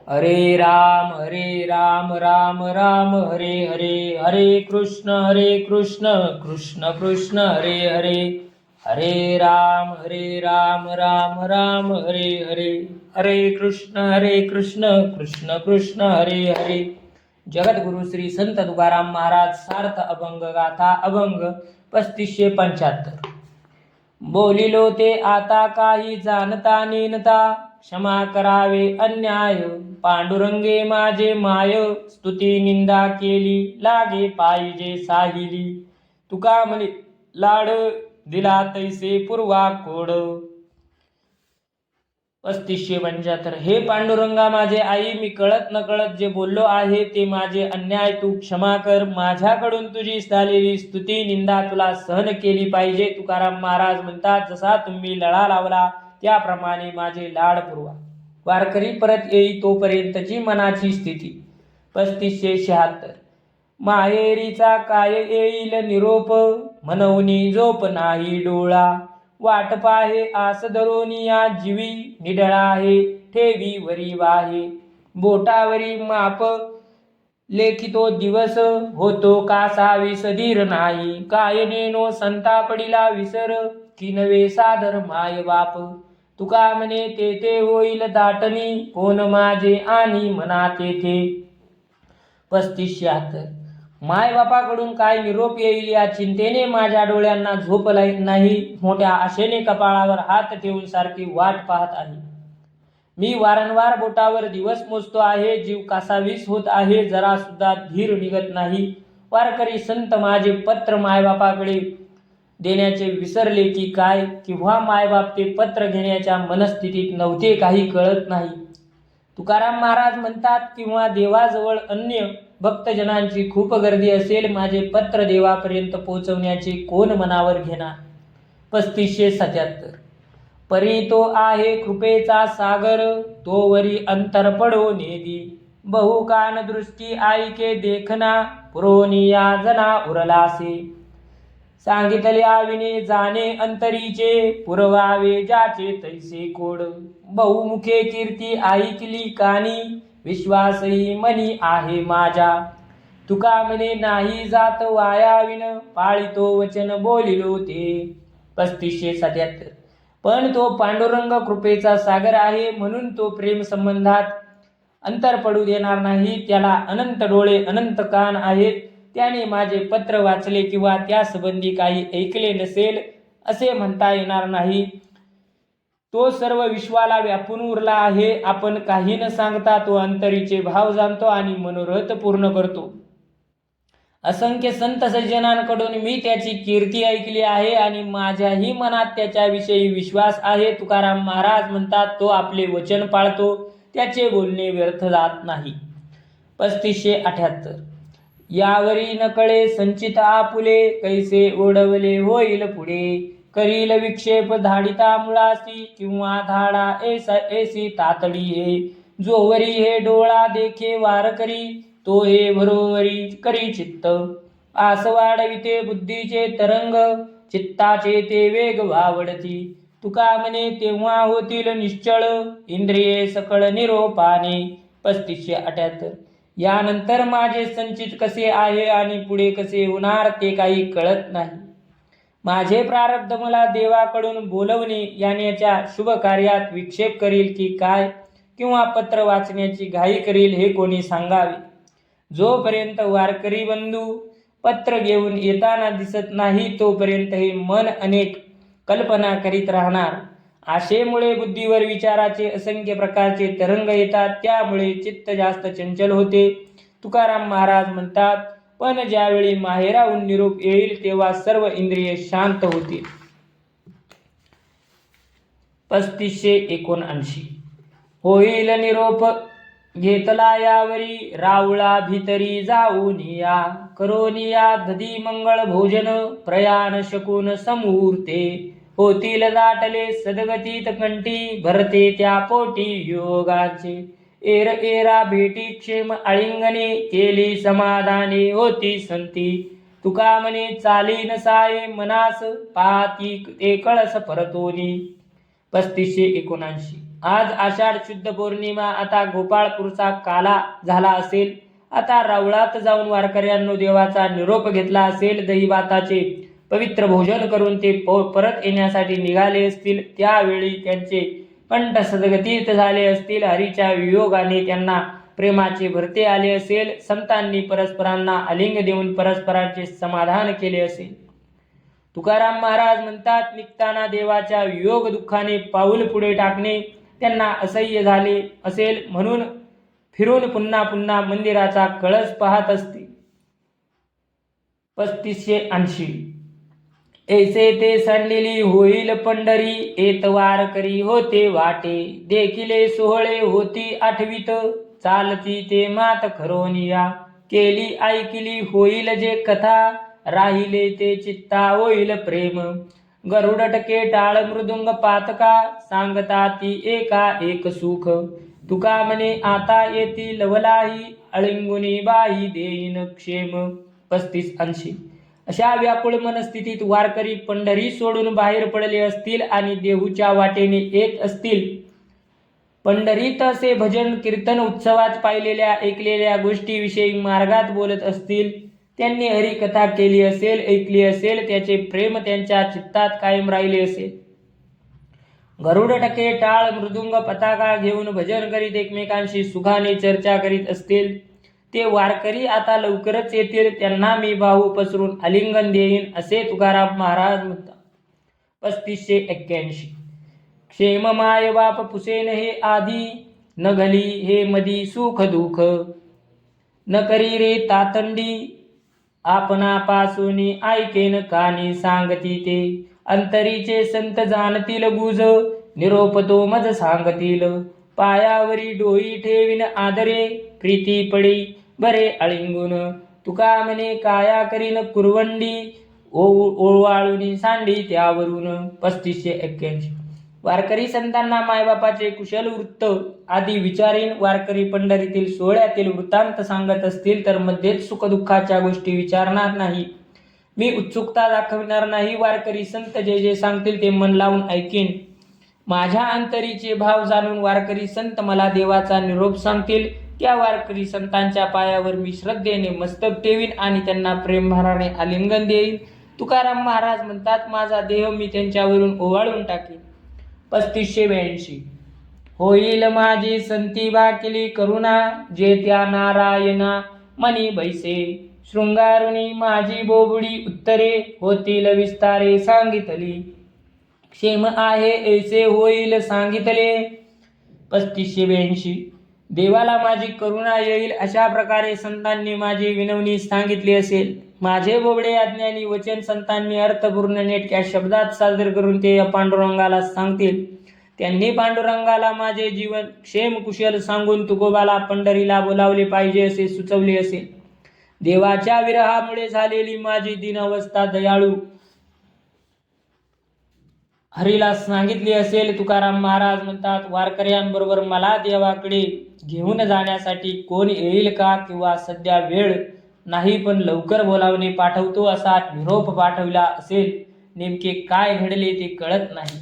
हरे राम राम राम हरे हरे, हरे कृष्ण कृष्ण कृष्ण हरे हरे, हरे राम राम राम हरे हरे, हरे कृष्ण कृष्ण कृष्ण हरे हरे. जगद्गुरु श्री संत तुकाराम महाराज सार्थ अभंग गाथा अभंग 3575. बोलिलो ते आता काही जाणता नेनता, क्षमा करावे अन्याय पांडुरंगे माझे माय. स्तुती निंदा केली लागे पाहिजे साहिली, तुका म्हणे लाड दिला तैसे पूर्वा कोड. 3575. हे पांडुरंगा माझे आई, मी कळत नकळत जे बोललो आहे ते माझे अन्याय तू क्षमा कर. माझ्याकडून तुझी झालेली स्तुती निंदा तुला सहन केली पाहिजे. तुकाराम महाराज म्हणतात, जसा तुम्ही लळा लावला त्याप्रमाणे माझे लाड पुरवा. वारकरी परत येई तोपर्यंतची मनाची स्थिती. 3576. माहेरीचा काय येईल निरोप, म्हणूनी झोप नाही डोळा. वाट पाहे आस धरोनिया जीवी, निडळा आहे ठेवी वरी वाहे. बोटावरी माप लेखितो दिवस, होतो कासा विसधीर नाही. काय नेनो संतापडिला विसर, की नवे सादर माय बाप. तुका म्हणे तेथे होईल दाटणी, कोण माझे आणि मना तेथे. 3576. माय बापाकडून काय निरोप येईल या चिंतेने माझ्या डोळ्यांना झोप नाही. मोठ्या आशेने कपाळावर हात ठेवून सारखी वाट पाहत आहे. मी वारंवार बोटावर दिवस मोजतो आहे. जीव कासावीस होत आहे, जरा सुद्धा धीर निघत नाही. वारकरी संत माझे पत्र मायबापाकडे देण्याचे विसरले की काय, किंवा मायबाप ते पत्र घेण्याच्या मनस्थितीत नव्हते, काही कळत नाही. तुकाराम महाराज म्हणतात, किंवा देवाजवळ अन्य भक्तजनांची खूप गर्दी असेल, माझे पत्र देवापर्यंत पोहोचवण्याचे कोण मनावर घेणार. 3577. परी तो आहे कृपेचा सागर, तो वरी अंतर पडो नेदी. बहुकान दृष्टी आईके देखना, पुरोनिया जना उरलासे. सांगितल्या विने जाणे अंतरीचे, पुरवावे ज्याचे तैसे कोड. बहुमुखे कीर्ती ऐकली कानी, विश्वासही मनी आहे माझ्या. तुका म्हणे नाही जात वायाविन, पाळितो वचन बोलिलो ते. 3577. पण तो पांडुरंग कृपेचा सागर आहे, म्हणून तो प्रेम संबंधात अंतर पडू देणार नाही. त्याला अनंत डोळे अनंत कान आहेत. त्याने माझे पत्र वाचले किंवा त्या संबंधी काही ऐकले नसेल असे म्हणता येणार नाही. तो सर्व विश्वाला व्यापून उरला आहे. आपण काही न सांगता तो अंतरीचे भाव जाणतो आणि मनोरथ पूर्ण करतो. असंख्य संत सज्जनांकडून मी त्याची कीर्ती ऐकली आहे आणि माझ्याही मनात त्याच्याविषयी विश्वास आहे. तुकाराम महाराज म्हणतात, तो आपले वचन पाळतो, त्याचे बोलणे व्यर्थ जात नाही. 3578. यावरी नकळे संचित आपुले, कैसे ओढवले होईल पुढे. करील विक्षेप धाडिता मुळासी, किंवा धाडा ऐसी तातडी हे. जोवरी हे डोळा देखे वारकरी, तो हे बरोबरी करी चित्त. आस वाढविते बुद्धीचे तरंग, चित्ताचे ते वेग वावडती. तुका म्हणे तेव्हा होतील निश्चळ, इंद्रिये सकळ निरोपाने. 3578. यानंतर माझे संचित कसे आहे आणि पुढे कसे होणार ते काही कळत नाही. माझे प्रारब्ध मला देवाकडून बोलवणे येण्याच्या शुभ कार्यात विक्षेप करील की काय, किंवा पत्र वाचण्याची घाई करील हे कोणी सांगावे. जोपर्यंत वारकरी बंधू पत्र घेऊन येताना दिसत नाही तोपर्यंत हे मन अनेक कल्पना करीत राहणार. आशेमुळे बुद्धीवर विचाराचे असंख्य प्रकारचे तरंग येतात, त्यामुळे चित्त जास्त चंचल होते. तुकाराम महाराज म्हणतात, पण ज्यावेळी माहेराहून निरोप येईल तेव्हा सर्व इंद्रिय शांत होतील. 3579. होईल निरोप घेतला यावरी, रावळा भीतरी जाऊन या. करोनिया दधी मंगळ भोजन, प्रयाण शकून समूर्ते. होतील दाटले सदगतीत कंठी, भरते त्या पोटी योगाचे. एरा भेटी क्षेम आळिंगणे, केली समाधाने होती संती. तुका म्हणे चाली नसाये मनास, पाती ते कळस परतोनी. 3579. आज आषाढ शुद्ध पौर्णिमा. आता गोपाळपूरचा काला झाला असेल. आता रावळात जाऊन वारकऱ्यांनो देवाचा निरोप घेतला असेल. दहीभाताचे पवित्र भोजन करून ते परत येण्यासाठी निघाले असतील. त्यावेळी त्यांचे कंठ सद्गतीत झाले असतील. हरीच्या वियोगाने त्यांना प्रेमाचे भरते आले असेल. संतांनी परस्परांना आलिंग देऊन परस्परांचे समाधान केले असेल. तुकाराम महाराज म्हणतात, निघताना देवाच्या वियोग दुःखाने पाऊल पुढे टाकणे त्यांना असह्य झाले असेल, म्हणून फिरून पुन्हा पुन्हा मंदिराचा कळस पाहत असते. 3580. ऐसे ते सांडलेली होईल पंढरी, एतवार करी होते वाटे, देखिले सोहळे होती आठवीत, चालती ते मात खरोनिया, केली ऐकिली होईल जे कथा, राहिले ते चित्ता होईल प्रेम, गरुड टके टाळ मृदुंग पातका, सांगता ती एका एक सुख, तुका म्हणे आता येती लवलाही, अळिंगुनी बाई देईन क्षेम. 3580. अशा व्याकुळ मनस्थितीत वारकरी पंढरी सोडून बाहेर पडले असतील आणि देहूच्या वाटेने येत असतील. पंढरीत असे भजन कीर्तन उत्सवात पाहिलेल्या ऐकलेल्या गोष्टीविषयी मार्गात बोलत असतील. त्यांनी हरिकथा केली असेल, ऐकली असेल, त्याचे प्रेम त्यांच्या चित्तात कायम राहिले असेल. गरुड टके टाळ मृदुंग पताका घेऊन भजन करीत एकमेकांशी सुखाने चर्चा करीत असतील. ते वारकरी आता लवकरच येतील, त्यांना मी बाहू पसरून आलिंगन देईन, असे तुकाराम महाराज म्हणतात. 3581. क्षेम माय बाप पुसेन हे आधी, न घली हे मधी सुख दुःख, न करी रे तातंडी, आपणापासून ऐकेन कानी सांगती ते, अंतरीचे संत जाणतील गुज, निरोप तो मज सांगतील, पायावरी डोई ठेवीन आदरे, प्रीती पडी बरे अळिंगून, तुका म्हणे काया करीन कुरवंडी, ओवाळून सांडी त्यावरून. 3581. वारकरी संतांना मायबापाचे कुशल वृत्त आदी विचारीन. वारकरी पंढरीतील सोहळ्यातील वृत्तांत सांगत असतील तर मध्येच सुखदुःखाच्या गोष्टी विचारणार नाही. मी उत्सुकता दाखविणार नाही. वारकरी संत जे जे सांगतील ते मन लावून ऐकीन. माझ्या अंतरीचे भाव जाणून वारकरी संत मला देवाचा निरोप सांगतील. त्या वारकरी संतांच्या पायावर मी श्रद्धेने मस्तक ठेवीन आणि त्यांना प्रेमभाराने आलिंगन देईन. तुकाराम महाराज म्हणतात, माझा देह मी त्यांच्यावरून ओवाळून टाकीन. 3582. होईल माझी संती बाकिली करुणा, जे त्या नारायणा मनी बैसे, शृंगारुनी माझी बोबडी उत्तरे, होतील विस्तारे सांगितली, क्षेम आहे ऐसे होईल सांगितले. 3582. देवाला माझी करुणा येईल अशा प्रकारे संतांनी माझी विनवणी सांगितली असेल. माझे बोबडे अज्ञानी वचन संतांनी अर्थपूर्ण नेटक्या शब्दात सादर करून ते पांडुरंगाला सांगतील. त्यांनी पांडुरंगाला माझे जीवन क्षेम कुशल सांगून तुकोबाला पंढरीला बोलावले पाहिजे असे सुचवले असेल. देवाच्या विरहामुळे झालेली माझी दीनावस्था दयाळू हरीला सांगितली असेल. तुकाराम महाराज म्हणतात, वारकऱ्यांबरोबर मला देवाकडे घेऊन जाण्यासाठी कोण येईल का, किंवा सध्या वेळ नाही पण लवकर बोलावणे पाठवतो असा निरोप पाठवला असेल. नेमके काय घडले ते कळत नाही.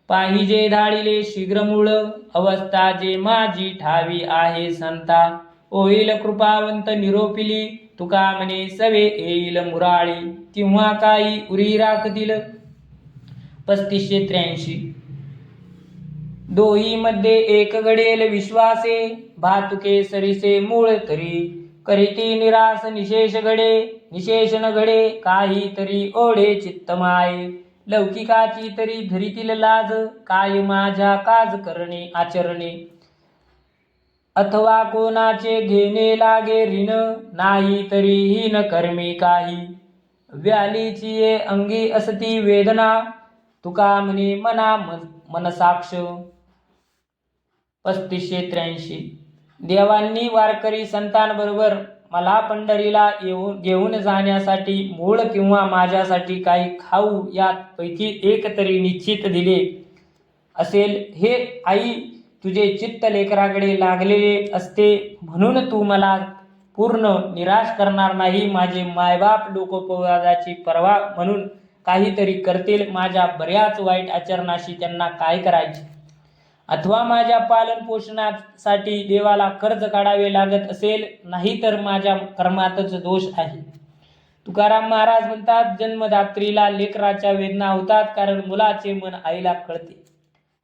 पाहिजे धाडिले शीघ्र मूळ, अवस्था जे माझी ठावी आहे संता, होईल कृपावंत निरोपिली, तुका म्हणे सवे येईल मुराळी, किंवा काही उरी राखतील. 3583. दोही मध्ये एक घडेल विश्वासे, भातुके सरीसे मूळ तरी, करीती निरास निशेष घडे, निशेष न घडे काही तरी ओढे चित्तमाये, लौकिकाची तरी धरीतील लाज, काय माझ्या काज करणे आचरणे, अथवा कोणाचे घेणे लागे ऋण, नाही तरी हीन कर्मी काही, व्यालीची ये अंगी असती वेदना, तुका म्हणे मना मनसाक्ष. 3583. देवांनी वारकरी संतांबरोबर मला पंढरीला घेऊन जाण्यासाठी मूळ किंवा माझ्यासाठी काही खाऊ यात पैकी एक तरी निश्चित दिले असेल. हे आई, तुझे चित्त लेकराकडे लागलेले असते म्हणून तू मला पूर्ण निराश करणार नाही. माझे मायबाप लोकोपवादाची पर्वा म्हणून काहीतरी करतील. माझ्या बऱ्याच वाईट आचरणाशी त्यांना काय करायचे. अथवा माझ्या पालन पोषणासाठी देवाला कर्ज काढावे लागत असेल, नाही तर माझ्या कर्मातच दोष आहे. तुकाराम महाराज म्हणतात, जन्मदात्रीला लेकराच्या वेदना होतात, कारण मुलाचे मन आईला कळते.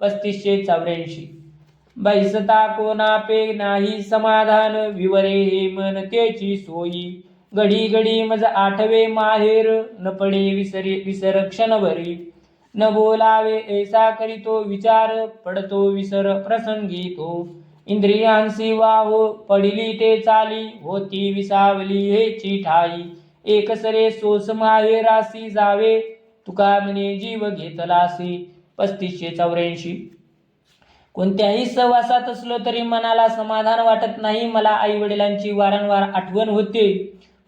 3584. बैसता कोणापे नाही समाधान, विवरे हे मन तेची सोयी. घडी घडी मज आठवे माहेर, न पडे विसर क्षणभरी. न बोलावे ऐसा करीतो विचार, पडतो विसर प्रसंगी तो. इंद्रियांसी वाहो पडिली ते चाली, होती विसावली हेची ठाई. एकसरे सोस माहेरासी जावे, तुका म्हणे जीव घेतलासी. 3584. कोणत्याही सहवासात असलो तरी मनाला समाधान वाटत नाही. मला आई वडिलांची वारंवार आठवण होते.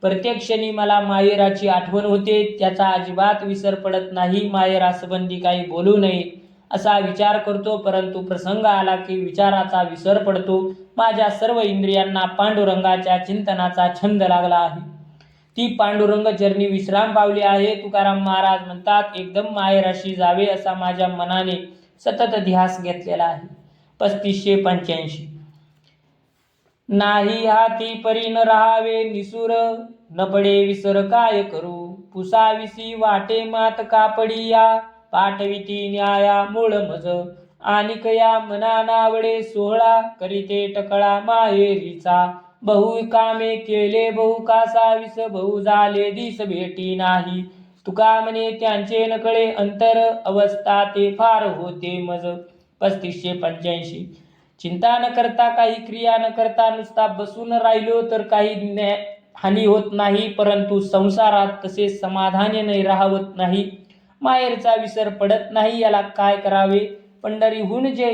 प्रत्येक क्षणी मला माहेराची आठवण होते. त्याचा अजिबात विसर पडत नाही. माहेरासंबंधी काही बोलू नये असा विचार करतो, परंतु प्रसंग आला की विचाराचा विसर पडतो. माझ्या सर्व इंद्रियांना पांडुरंगाच्या चिंतनाचा छंद लागला आहे. ती पांडुरंग चरणी विश्राम पावली आहे. तुकाराम महाराज म्हणतात, एकदम माहेराशी जावे असा माझ्या मनाने सतत ध्यास घेतलेला आहे. 3585. नाही हाती परी न राहावे निसूर, न पडे विसर काय करू. पुसाविसी वाटे मात कापडिया, पाठविती न्याया मूळ मज. आनिक या मना नावडे सोहळा, करीते टकळा माहेरीचा. बहु कामे केले बहु कासाविस, बहु झाले दिस भेटी नाही. तुका म्हणे त्यांचे नकळे अंतर, अवस्था ते फार होते मज. 3585. चिंता न करता, काही क्रिया न करता नुसता बसून राहिलो तर काही हानी होत नाही, परंतु संसारात तसे समाधानाने राहवत नाही. माहेरचा विसर पडत नाही. याला काय करावे. पंढरीहून जे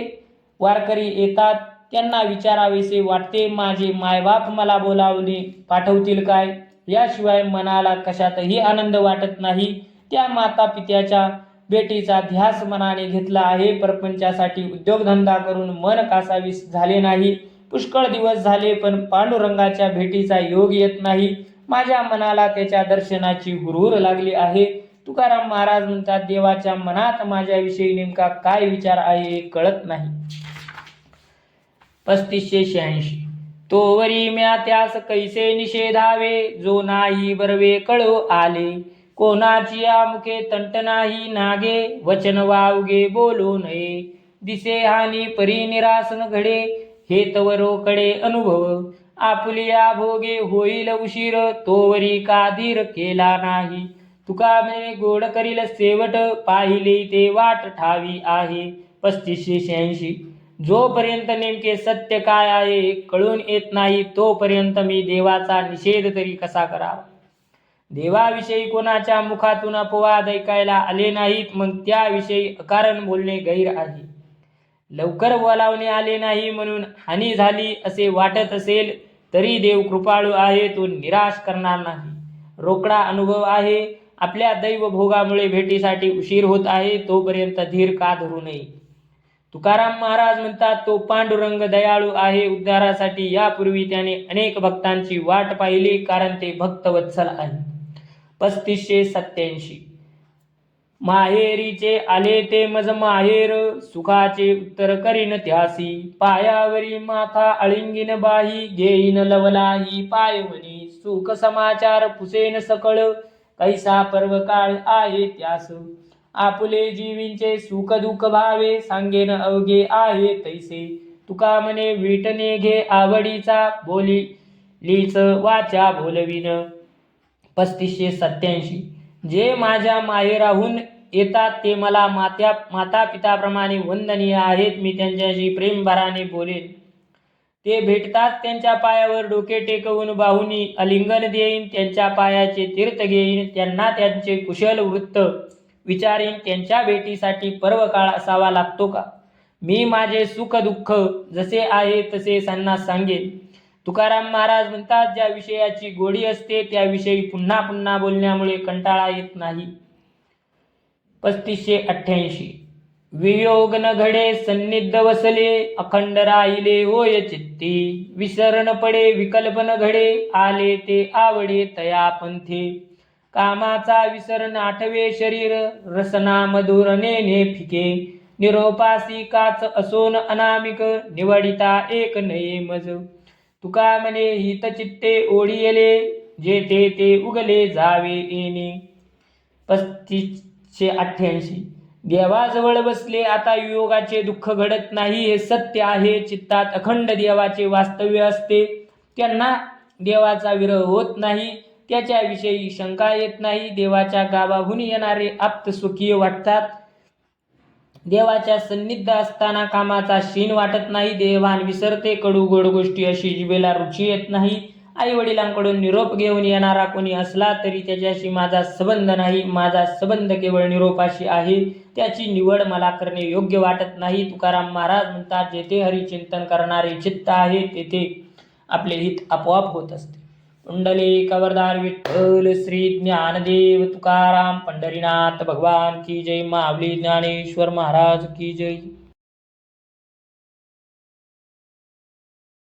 वारकरी येतात त्यांना विचारावेसे वाटते, माझे मायबाप मला बोलावणे पाठवतील काय. याशिवाय मनाला कशातही आनंद वाटत नाही. त्या माता पित्याच्या भेटीचा ध्यास मनाने घेतला आहे. परपंचासाठी उद्योगधंदा करून मन कासावीस झाले नाही. पुष्कळ दिवस झाले, पण पांडुरंगाच्या भेटीचा योग येत नाही. माझ्या मनाला त्याच्या दर्शनाची हुरहुर लागली आहे. तुकाराम महाराज म्हणतात, देवाच्या मनात माझ्याविषयी नेमका काय विचार आहे हे कळत नाही. 3586. तोवरी म्या त्यास कैसे निषेधावे, जो नाही बरवे कळो आले. कोणाची मुखे तंट नाही नागे, वचन वावगे बोलो नये. दिसे हानी परी निरासन घडे, हे तवरोकडे अनुभव. आपुलिया भोगे होईल उशीर, तोवरी का धीर केला नाही. तुका म्हणे गोड करील सेवट, पाहिले ते वाट ठावी आहे. 3586. जोपर्यंत नेमके सत्य काय आहे कळून येत नाही, तोपर्यंत मी देवाचा निषेध तरी कसा करावा. देवाविषयी कोणाच्या मुखातून अपवाद ऐकायला आले नाहीत, मग त्याविषयी अकारण बोलणे गैर आहे. लवकर बोलावणे आले नाही म्हणून हानी झाली असे वाटत असेल तरी देव कृपाळू आहे, तो निराश करणार नाही. रोकडा अनुभव आहे. आपल्या दैवभोगामुळे भेटीसाठी उशीर होत आहे, तोपर्यंत धीर का धरू नये. तुकाराम महाराज म्हणतात, तो पांडुरंग दयाळू आहे. उद्धारासाठी यापूर्वी त्याने अनेक भक्तांची वाट पाहिली, कारण ते भक्तवत्सल आहे. 3587. माहेरीचे आले ते मज माहेर, सुखाचे उत्तर करीन त्यासी. पायावरी माथा अळिंगीन बाही, घेईन लवलाही पायवनी. सुख समाचार पुसेन सकळ, कैसा पर्व काळ आहे त्यास. आपुले जीवींचे सुख दुःख भावे, सांगेन अवघे आहे तैसे. तुका म्हणे विटणे घे आवडीचा, बोली लीच वाचा बोलविन. 3587. जे माझ्या माहेराहून येतात ते मला माता पिताप्रमाणे वंदनीय आहेत. मी त्यांच्याशी प्रेमभराने बोलेन. ते भेटतात त्यांच्या पायावर डोके टेकवून बाहुनी आलिंगन देईन. त्यांच्या पायाचे तीर्थ घेईन. त्यांना त्यांचे कुशल वृत्त विचारीन. त्यांच्या भेटीसाठी पर्व काळ असावा लागतो का. मी माझे सुख दुःख जसे आहे तसे त्यांना सांगेन. तुकाराम महाराज म्हणतात, ज्या विषयाची गोडी असते त्याविषयी पुन्हा पुन्हा बोलण्यामुळे कंटाळा येत नाही. 3588. वियोग न घडे सन्निध वसले, अखंड राहिले होय चित्ती. विसरण पडे विकल्प न घडे, आले ते आवडे तया पंथे. कामाचा विसर आठवे शरीर, रसना मधुर नेने फिके. निरोपासी काच असोन अनामिक निवडिता एक नये मज तुका म्हणे हित चित्ते ओढियले जेथे ते उगले जावे येणे. 3588. देवाजवळ बसले आता वियोगाचे दुःख घडत नाही हे सत्य आहे. चित्तात अखंड देवाचे वास्तव्य असते. त्यांना देवाचा विरह होत नाही. त्याच्याविषयी शंका येत नाही. देवाच्या गावाहून येणारे आप्त स्वकीय वाटतात. देवाच्या सन्निध असताना कामाचा शीण वाटत नाही. देवान विसरते. कडू गोड गोष्टी अशी जिभेला रुची येत नाही. आई वडिलांकडून निरोप घेऊन येणारा कोणी असला तरी त्याच्याशी माझा संबंध नाही. माझा संबंध केवळ निरोपाशी आहे. त्याची निवड मला करणे योग्य वाटत नाही. तुकाराम महाराज म्हणतात, जेथे हरिचिंतन करणारे चित्त आहे तेथे आपले हित आपोआप होत असते. कुंडली कवरदार विठ्ठल श्री ज्ञानदेव तुकाराम पंढरीनाथ भगवान की जय. माऊली ज्ञानेश्वर महाराज की जय.